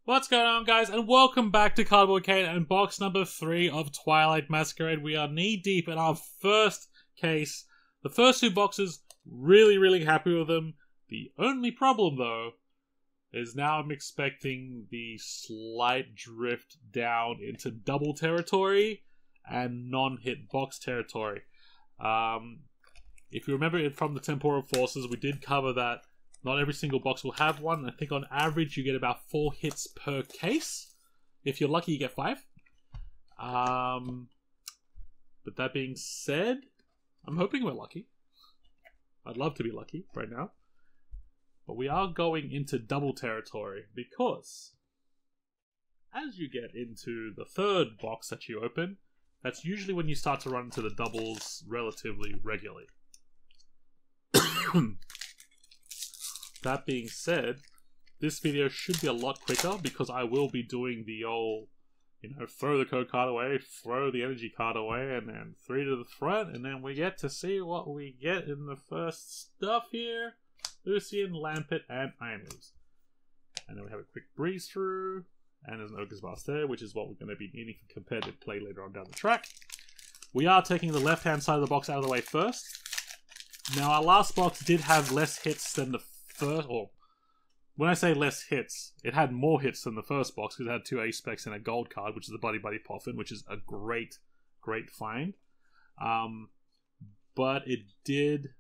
What's going on, guys, and welcome back to Cardboard Kane and box number 3 of Twilight Masquerade. We are knee deep in our first case. The first two boxes, really happy with them. The only problem, though, is now I'm expecting the slight drift down into double territory and non-hit box territory. If you remember it from the Temporal Forces, we did cover that not every single box will have one. I think on average you get about 4 hits per case. If you're lucky, you get 5. But that being said, I'm hoping we're lucky. I'd love to be lucky right now. But we are going into double territory because as you get into the third box that you open, that's usually when you start to run into the doubles relatively regularly. That being said, this video should be a lot quicker because I will be doing the old, throw the code card away, throw the energy card away, and then 3 to the front, and then we get to see what we get in the first stuff here. Lucian, Lampet, and Iron Moves. And then we have a quick breeze through, and there's an Ogre's Vast there, which is what we're going to be needing for competitive play later on down the track. We are taking the left-hand side of the box out of the way first. Now, our last box did have less hits than the first, or when I say less hits, it had more hits than the first box because it had 2 ace specs and a gold card, which is the Buddy Poffin, which is a great find. But it did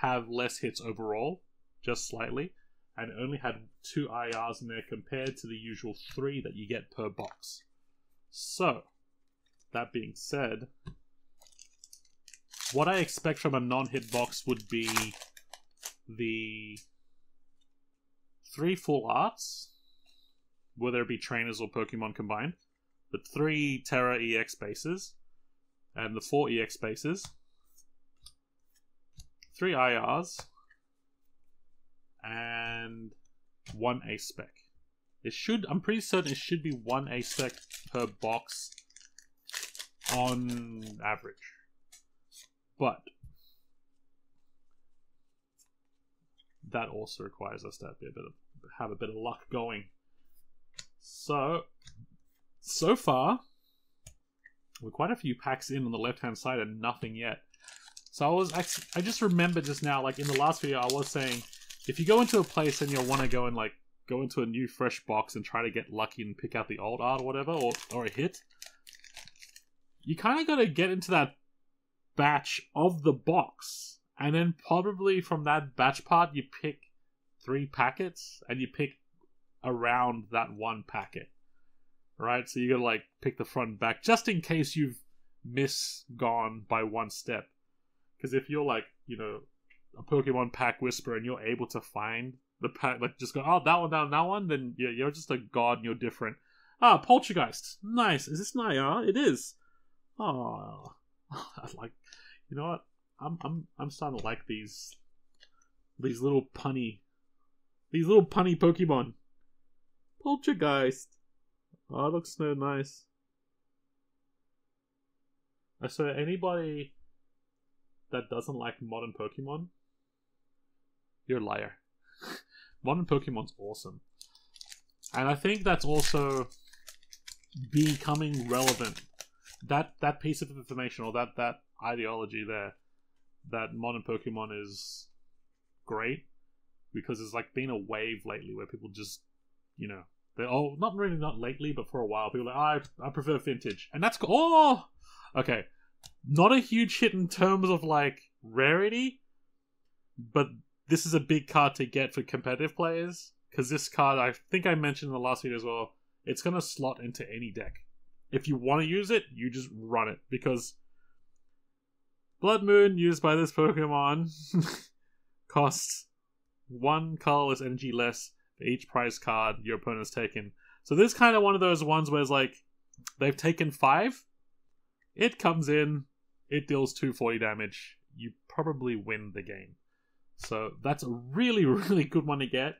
have less hits overall, just slightly, and only had 2 IRs in there compared to the usual 3 that you get per box. So, that being said, what I expect from a non-hit box would be the 3 full arts, whether it be trainers or Pokemon combined, the 3 Terra EX bases, and the 4 EX bases, 3 IRs, and 1 ace spec. I'm pretty certain it should be 1 ace spec per box on average. But that also requires us to have a bit of luck going. So far, we're quite a few packs in on the left-hand side and nothing yet. So I just remembered just now, like in the last video, I was saying, if you go into a place and you want to go and go into a new fresh box and try to get lucky and pick out the old art or whatever, or a hit, you kind of got to get into that batch of the box. And then probably from that batch part, you pick 3 packets and you pick around that 1 packet. Right? So you gotta pick the front and back just in case you've misgone by 1 step. Because if you're a Pokemon pack whisperer and you're able to find the pack, just go, oh, that one, then you're just a god and you're different. Ah, Poltergeist. Nice. Is this an IR? It is. Oh, you know what? I'm starting to like these little punny Pokemon. Poltergeist. Oh, it looks so nice. So anybody that doesn't like modern Pokemon, you're a liar. Modern Pokemon's awesome. And I think that's also becoming relevant. That piece of information or that ideology there, that modern Pokemon is great because there's been a wave lately where people just, not lately, but for a while, people are like, I prefer vintage. And that's cool. Oh! Okay. Not a huge hit in terms of rarity, but this is a big card to get for competitive players because this card, I think I mentioned in the last video as well, it's going to slot into any deck. If you want to use it, you just run it because Bloodmoon used by this Pokemon costs 1 colorless energy less for each prize card your opponent's taken. So this is kind of one of those ones where it's they've taken 5, it comes in, it deals 240 damage, you probably win the game. So that's a really good one to get.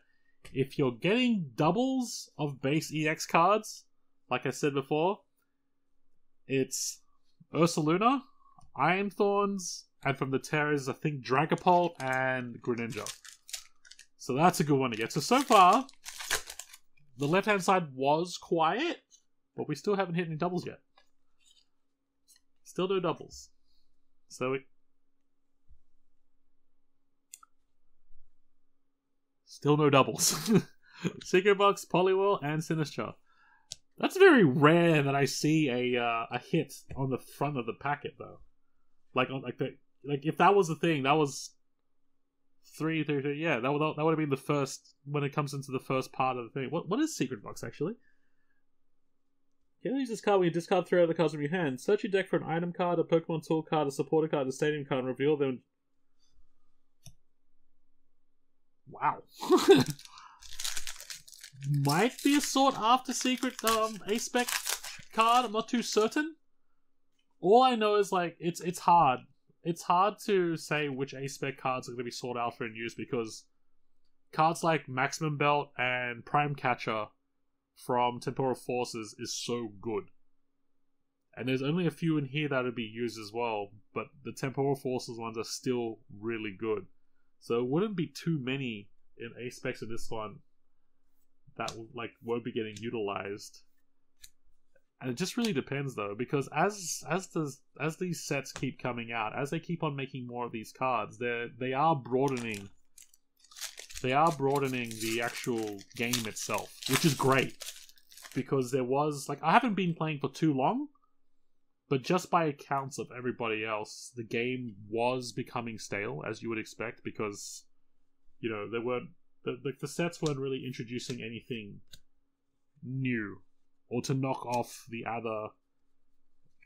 If you're getting doubles of base EX cards, like I said before, it's Ursaluna, Iron Thorns, and from the Terras, I think Dragapult and Greninja. So that's a good one to get. So far, the left-hand side was quiet, but we still haven't hit any doubles yet. Still no doubles. So still no doubles. Secret Box, Poliwhirl, and Sinistcha. That's very rare that I see a hit on the front of the packet though. Like if that was the thing, that was 3. Yeah, that would have been the first when it comes into the first part of the thing. What is Secret Box actually? Can you use this card when you discard 3 other cards from your hand? Search your deck for an item card, a Pokemon tool card, a supporter card, a stadium card, and reveal them. Wow. Might be a sought after secret A-spec card, I'm not too certain. All I know is like it's hard. It's hard to say which A-spec cards are going to be sought after and used because cards like Maximum Belt and Prime Catcher from Temporal Forces is so good. And there's only a few in here that would be used as well, but the Temporal Forces ones are still really good. So it wouldn't be too many in A-specs of this one that won't be getting utilized. And it just really depends though, because as these sets keep coming out, as they keep on making more of these cards, they are broadening the actual game itself, which is great. Because there was I haven't been playing for too long, but just by accounts of everybody else, the game was becoming stale, as you would expect, because there weren't the sets weren't really introducing anything new or to knock off the other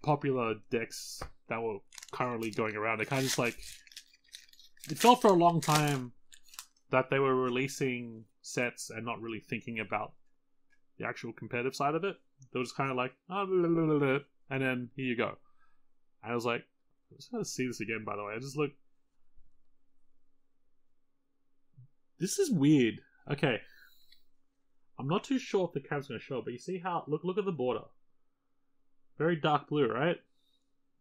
popular decks that were currently going around. They kind of just it felt for a long time that they were releasing sets and not really thinking about the actual competitive side of it. They were just kind of like, oh, blah, blah, blah, blah, and then here you go. And I was like, I'm just gonna see this again, by the way. I just look. This is weird. Okay. I'm not too sure if the camera's going to show, but you see how... Look at the border. Very dark blue, right?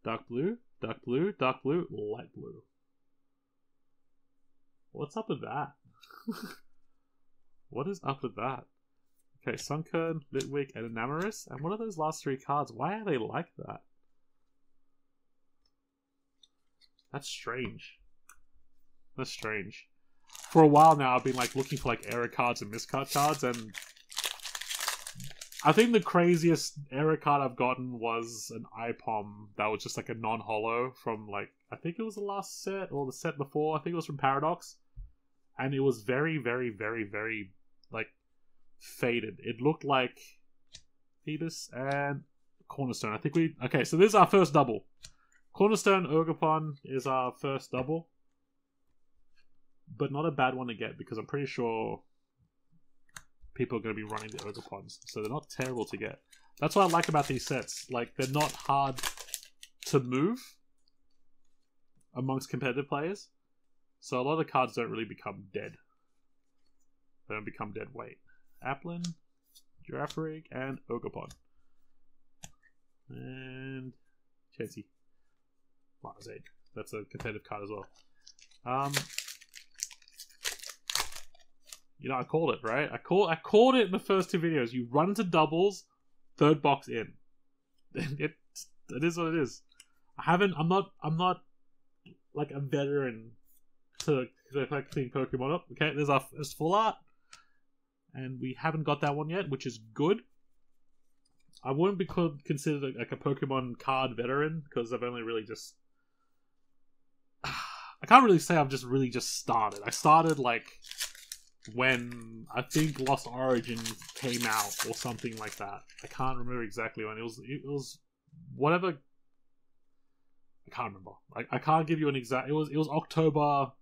Dark blue, dark blue, dark blue, light blue. What's up with that? What is up with that? Okay, Sunkern, Litwick, and Enamorous. And what are those last 3 cards? Why are they like that? That's strange. That's strange. For a while now, I've been looking for error cards and miscard cards, and I think the craziest error card I've gotten was an IPOM that was just a non-holo from I think it was the last set or the set before. I think it was from Paradox, and it was very, very, very, very faded. It looked like Phoebus and Cornerstone. I think okay. So this is our first double. Cornerstone Ogrepon is our first double. But not a bad one to get, because I'm pretty sure people are going to be running the Ogrepons, so they're not terrible to get. That's what I like about these sets. They're not hard to move amongst competitive players, so a lot of the cards don't really become dead. They don't become dead weight. Applin, Girafarig, and Ogrepon. And Chansey. Marzade. That's a competitive card as well. I called it, right? I called it in the first 2 videos. You run into doubles, 3rd box in. It is what it is. I'm not a veteran to collecting Pokemon up. Okay, there's full art, and we haven't got that one yet, which is good. I wouldn't be considered a Pokemon card veteran because I've only really just. I can't really say I've just started. I started when I think Lost Origin came out or something like that. I can't remember exactly when. It was whatever. I can't remember. I can't give you an exact. It was October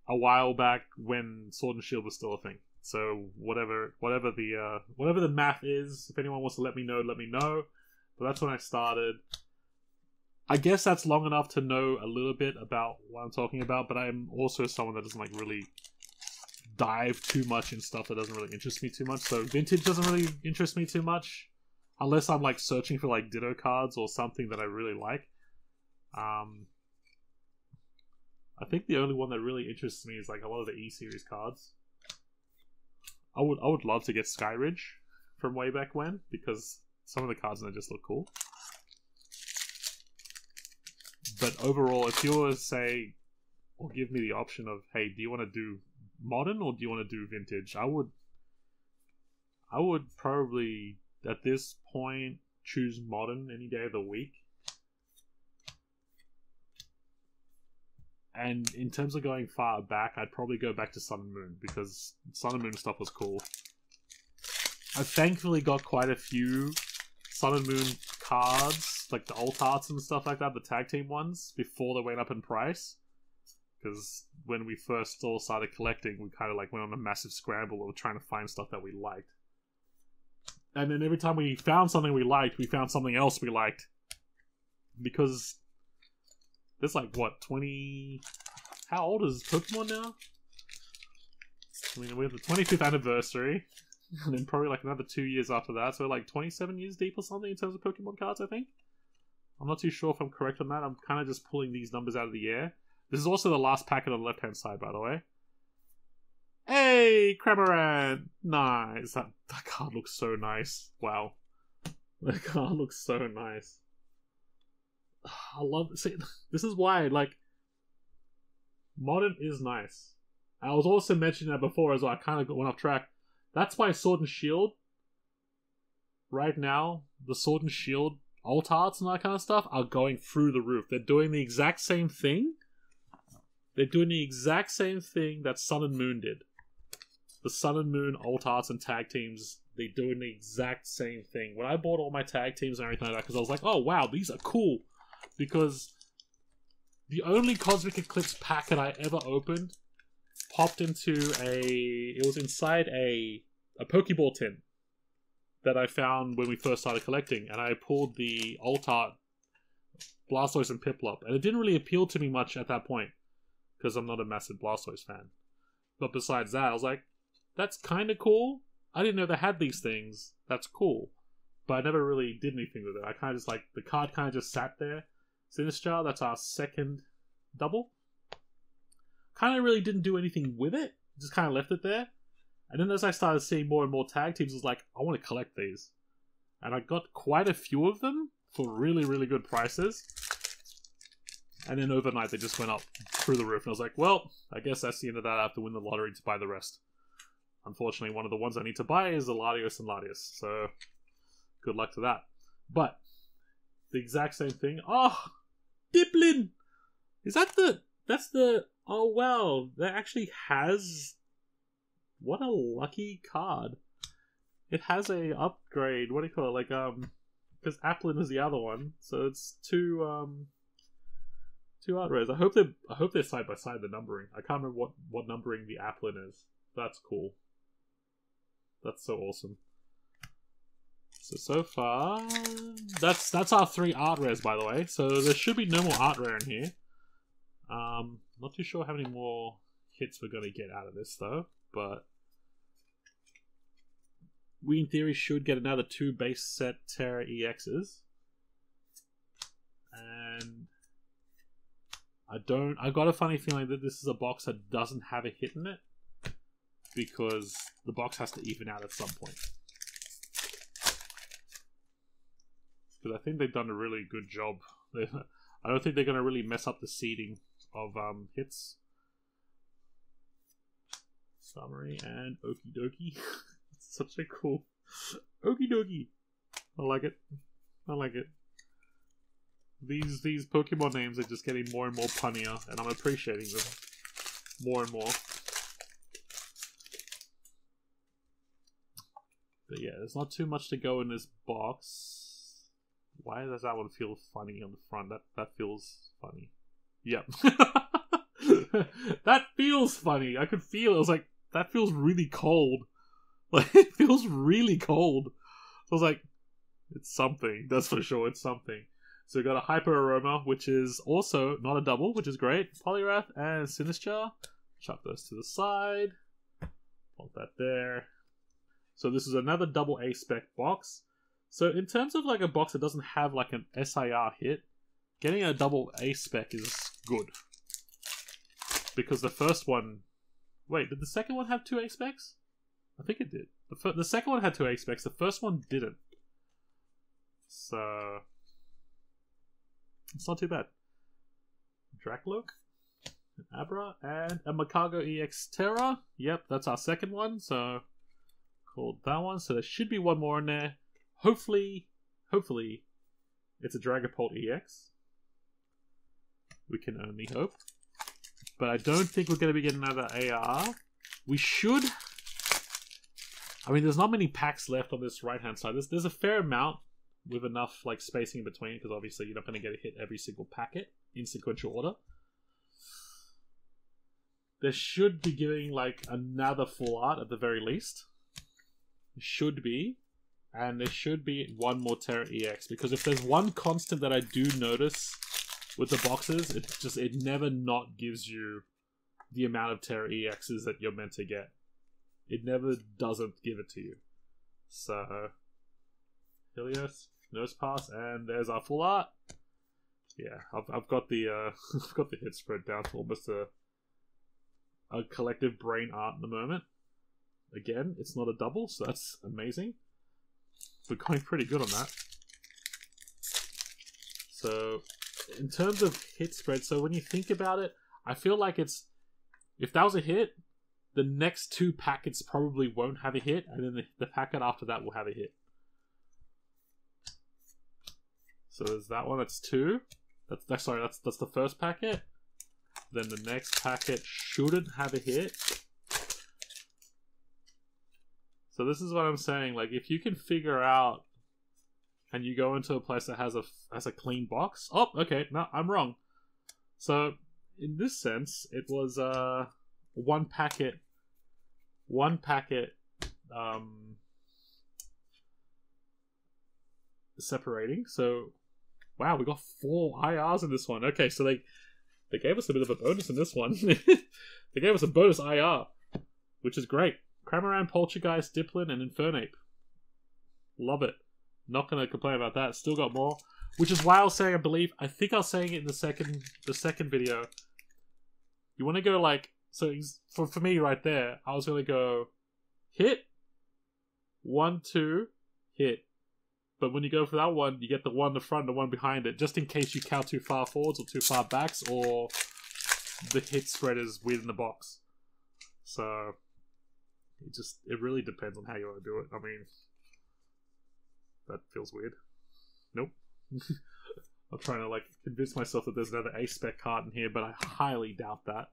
a while back when Sword and Shield was still a thing. So whatever the math is, if anyone wants to let me know, let me know. But that's when I started. I guess that's long enough to know a little bit about what I'm talking about, but I'm also someone that doesn't really dive too much in stuff that doesn't really interest me too much. So vintage doesn't really interest me too much, unless I'm searching for Ditto cards or something that I really like. I think the only one that really interests me is a lot of the E-series cards. I would love to get Skyridge from way back when, because some of the cards in there just look cool. But overall, if you were to say, or give me the option of, hey, do you want to do modern or do you want to do vintage? I would probably, at this point, choose modern any day of the week. And in terms of going far back, I'd probably go back to Sun and Moon, because Sun and Moon stuff was cool. I've thankfully got quite a few Sun and Moon cards, like the alt arts and stuff like that, the tag team ones, before they went up in price. Because when we first all started collecting, we kind of like went on a massive scramble of trying to find stuff that we liked. And then every time we found something we liked, we found something else we liked. Because there's like, what, 20... How old is Pokemon now? I mean, we have the 25th anniversary. And then probably like another 2 years after that. So like 27 years deep or something in terms of Pokemon cards, I think. I'm not too sure if I'm correct on that. I'm kind of just pulling these numbers out of the air. This is also the last packet on the left-hand side, by the way. Hey, Cramorant! Nice. That card looks so nice. Wow. That card looks so nice. I love it. See, this is why, like, modern is nice. I was also mentioning that before as well. I kind of went off track. That's why Sword and Shield, right now, the Sword and Shield alt arts and that kind of stuff are going through the roof. They're doing the exact same thing. They're doing the exact same thing that Sun and Moon did. The Sun and Moon alt arts and tag teams, they're doing the exact same thing. When I bought all my tag teams and everything like that, because I was like, oh wow, these are cool. Because the only Cosmic Eclipse packet I ever opened popped into it was inside a Pokeball tin that I found when we first started collecting, and I pulled the alt art Blastoise and Piplup, and it didn't really appeal to me much at that point, because I'm not a massive Blastoise fan. But besides that, I was like, that's kind of cool. I didn't know they had these things. That's cool. But I never really did anything with it. I kind of just like, the card kind of just sat there. Sinistcha, that's our second double. Kind of really didn't do anything with it. Just kind of left it there. And then as I started seeing more and more tag teams, I was like, I want to collect these. And I got quite a few of them for really, really good prices. And then overnight, they just went up through the roof. And I was like, well, I guess that's the end of that. I have to win the lottery to buy the rest. Unfortunately, one of the ones I need to buy is the Latios and Latios. So, good luck to that. But, the exact same thing. Oh! Diplin! Is that that's the... Oh, wow. That actually has... What a lucky card. It has a upgrade. What do you call it? Like, because Applin is the other one. So, it's two art rares. I hope they're side by side, the numbering. I can't remember what numbering the Applin is. That's cool. That's so awesome. So far, that's our 3 art rares, by the way. So there should be no more art rare in here. Not too sure how many more hits we're gonna get out of this though, but we in theory should get another 2 base set Terra EXs. And I got a funny feeling that this is a box that doesn't have a hit in it, because the box has to even out at some point. Because I think they've done a really good job. I don't think they're going to really mess up the seeding of hits. Summary and Okie Dokie. Such a cool Okie Dokie. I like it. I like it. These Pokemon names are just getting more and more punnier, and I'm appreciating them more and more. But yeah, there's not too much to go in this box. Why does that one feel funny on the front? That feels funny. Yep. That feels funny. I could feel it. I was like, that feels really cold. Like, it feels really cold. So I was like, it's something. That's for sure. It's something. So we got a Hyper Aroma, which is also not a double, which is great. Poliwrath and Sinistcha. Chuck those to the side. Put that there. So this is another double A spec box. So in terms of like a box that doesn't have like an SIR hit, getting a double A spec is good. Because the first one... Wait, did the second one have 2 A specs? I think it did. The second one had 2 A-specs, the first one didn't. So it's not too bad. Drakloak, an Abra, and a Makago EX Terra. Yep, that's our second one, so called that one. So there should be one more in there. Hopefully it's a Dragapult EX. We can only hope. But I don't think we're going to be getting another AR. We should. I mean, there's not many packs left on this right-hand side. There's a fair amount with enough like spacing in between, because obviously you're not going to get a hit every single packet in sequential order. There should be giving like another full art at the very least. Should be. And there should be one more Terra EX, because if there's one constant that I do notice with the boxes, it never not gives you the amount of Terra EXs that you're meant to get. It never doesn't give it to you. So Helios, Nose Pass, and there's our full art. Yeah, I've got the I've got the hit spread down to almost a collective brain art at the moment. Again, it's not a double, so that's amazing. We're going pretty good on that. So, in terms of hit spread, so when you think about it, I feel like it's... If that was a hit, the next 2 packets probably won't have a hit, and then the packet after that will have a hit. So there's that one, that's 2. That's the first packet. Then the next packet shouldn't have a hit. So this is what I'm saying, like, if you can figure out, and you go into a place that has a clean box... Oh, okay, no, I'm wrong. So, in this sense, it was, one packet, separating, so, wow, we got 4 IRs in this one. Okay, so they gave us a bit of a bonus in this one. They gave us a bonus IR, which is great. Cramorant, Poltergeist, Dipplin, and Infernape. Love it. Not going to complain about that. Still got more. Which is why I was saying, I think I was saying it in the second video. You want to go like... So for me right there, I was going to go hit, 1, 2, hit. But when you go for that one, you get the one in the front and the one behind it, just in case you count too far forwards or too far backs, or the hit spread is weird in the box. So... It really depends on how you want to do it. I mean, that feels weird. Nope. I'm trying to like convince myself that there's another A-spec card in here, but I highly doubt that.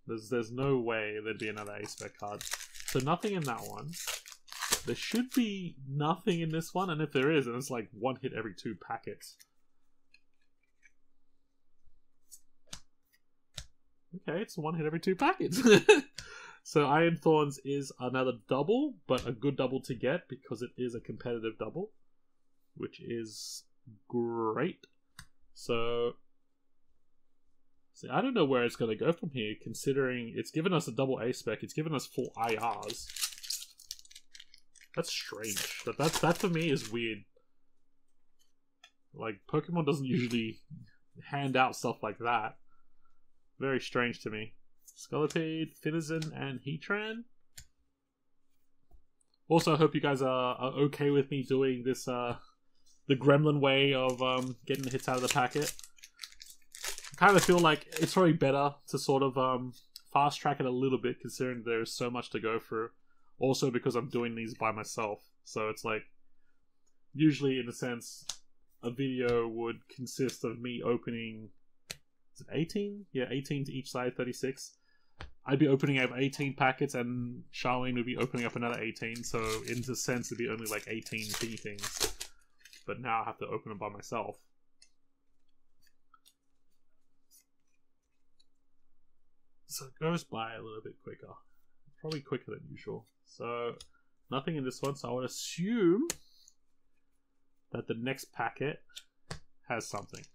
There's no way there'd be another A-spec card. So nothing in that one. There should be nothing in this one, and if there is, then it's like 1 hit every 2 packets. Okay, it's 1 hit every 2 packets. So Iron Thorns is another double, but a good double to get because it is a competitive double, which is great. So I don't know where it's going to go from here, considering it's given us a double A-spec, it's given us 4 IRs. That's strange. That for me is weird. Like, Pokemon doesn't usually hand out stuff like that. Very strange to me. Scolipede, Finizen, and Heatran. Also, I hope you guys are okay with me doing this, the Gremlin way of getting the hits out of the packet. I kind of feel like it's probably better to sort of fast track it a little bit, considering there's so much to go through. Also because I'm doing these by myself. So it's like, usually in a sense, a video would consist of me opening, is it 18? Yeah, 18 to each side, 36. I'd be opening up 18 packets and Charlene would be opening up another 18, so in a sense it'd be only like 18 mini things. But now I have to open them by myself. So it goes by a little bit quicker. Probably quicker than usual. So, nothing in this one, so I would assume that the next packet has something.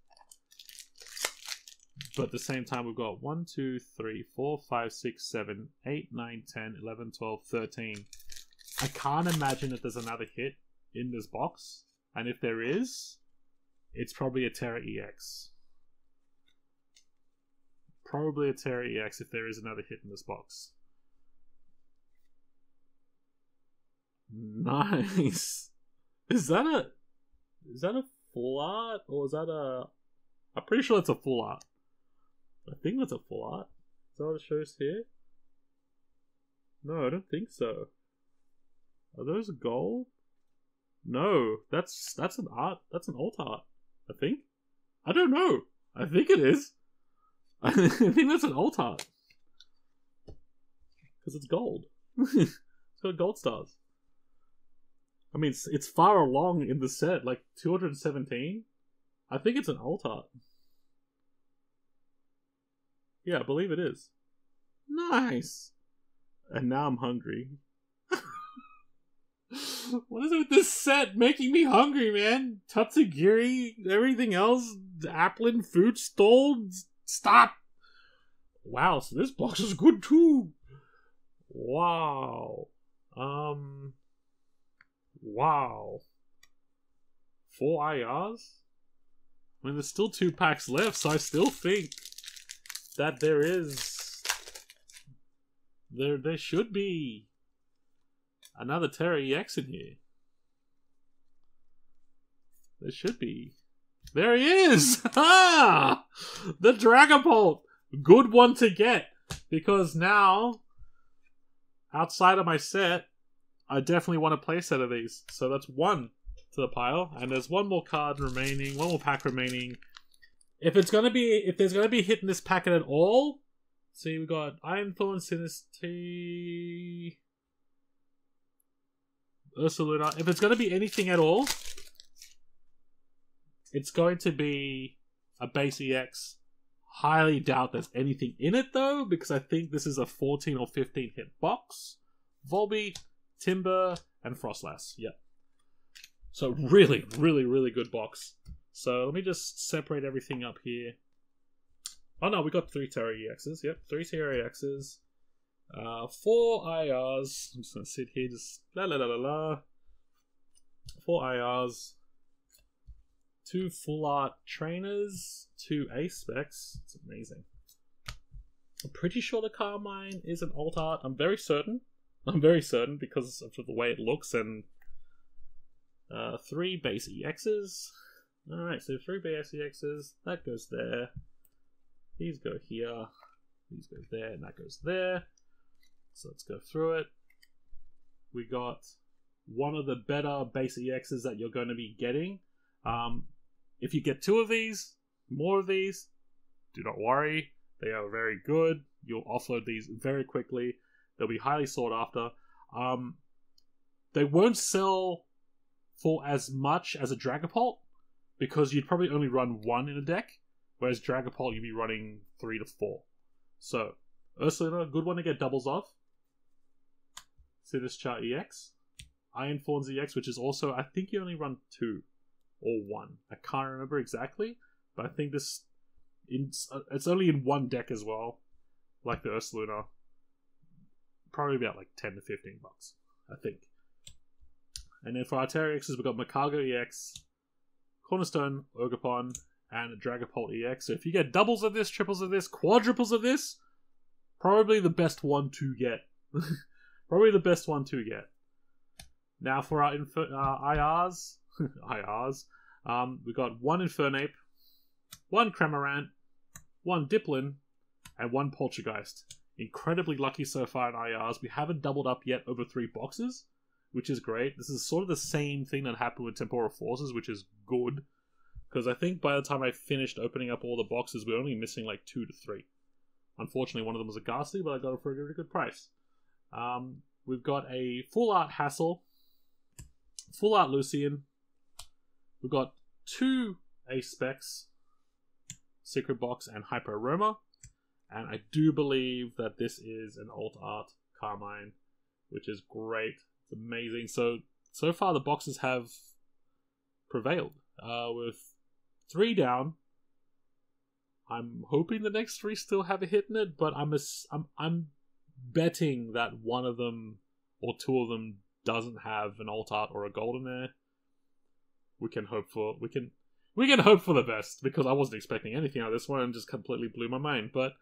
But at the same time, we've got 1, 2, 3, 4, 5, 6, 7, 8, 9, 10, 11, 12, 13. I can't imagine that there's another hit in this box. And if there is, it's probably a Terra EX. Probably a Terra EX if there is another hit in this box. Nice. Is that a full art or is that a? I'm pretty sure it's a full art. I think that's a full art. Is that what it shows here? No, I don't think so. Are those gold? No, that's an art. That's an alt art. I think. I don't know. I think it is. I think that's an alt art because it's gold. It's got gold stars. I mean, it's far along in the set, like 217. I think it's an alt art. Yeah, I believe it is. Nice. And now I'm hungry. What is it with this set making me hungry, man? Tatsugiri, everything else, Applin, food stalled. Stop! Wow, so this box is good too. Wow. Wow. 4 IRs? I mean, there's still 2 packs left, so I still think that there should be another Terra EX in here. There should be. There he is! Ah! The Dragapult! Good one to get. Because now, outside of my set, I definitely want a playset of these. So that's 1 to the pile. And there's 1 more card remaining, 1 more pack remaining. If there's gonna be hit in this packet at all, see, we got Iron Thorn, Sinisty, Ursaluna. If it's gonna be anything at all, it's going to be a base EX. Highly doubt there's anything in it though, because I think this is a 14 or 15 hit box. Volbeat, Timber, and Frostlass. Yep. So really, really, really good box. So let me just separate everything up here. Oh no, we got 3 Terra EXs. Yep, 3 Terra EXs. 4 IRs. I'm just gonna sit here, just la la la la la. 4 IRs. 2 full art trainers. 2 A specs. It's amazing. I'm pretty sure the Carmine is an alt art. I'm very certain. Because of the way it looks, and 3 base EXs. Alright, so 3 base EXs. That goes there. These go here. These go there, and that goes there. So let's go through it. We got one of the better base EXs that you're going to be getting. If you get 2 of these, more of these, do not worry. They are very good. You'll offload these very quickly. They'll be highly sought after. They won't sell for as much as a Dragapult, because you'd probably only run 1 in a deck, whereas Dragapult you'd be running 3 to 4. So, Ursaluna, good one to get doubles off. Sinistar EX. Iron Thorns EX, which is also, I think you only run 2 or 1. I can't remember exactly, but I think this, it's only in 1 deck as well, like the Ursaluna. Probably about like 10 to 15 bucks, I think. And then for our Terra EXs, we've got Makago EX, Cornerstone, Ogrepon, and Dragapult EX. So if you get doubles of this, triples of this, quadruples of this, probably the best one to get. Probably the best one to get. Now for our IRs, we got 1 Infernape, 1 Cramorant, 1 Diplin, and 1 Poltergeist. Incredibly lucky so far in IRs. We haven't doubled up yet over 3 boxes, which is great. This is sort of the same thing that happened with Temporal Forces, which is good. Because I think by the time I finished opening up all the boxes, we were only missing like 2 to 3. Unfortunately, one of them was a Ghastly, but I got it for a really good price. We've got a Full Art Hassel, Full Art Lucian. We've got 2 Ace Specs, Secret Box, and Hyper Aroma. And I do believe that this is an alt art Carmine, which is great. It's amazing. So far the boxes have prevailed. With 3 down, I'm hoping the next 3 still have a hit in it, but I'm betting that one of them or 2 of them doesn't have an alt art or a gold in there. We can hope for the best, because I wasn't expecting anything out of this one and just completely blew my mind. But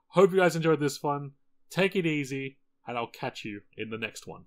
hope you guys enjoyed this one. Take it easy, and I'll catch you in the next one.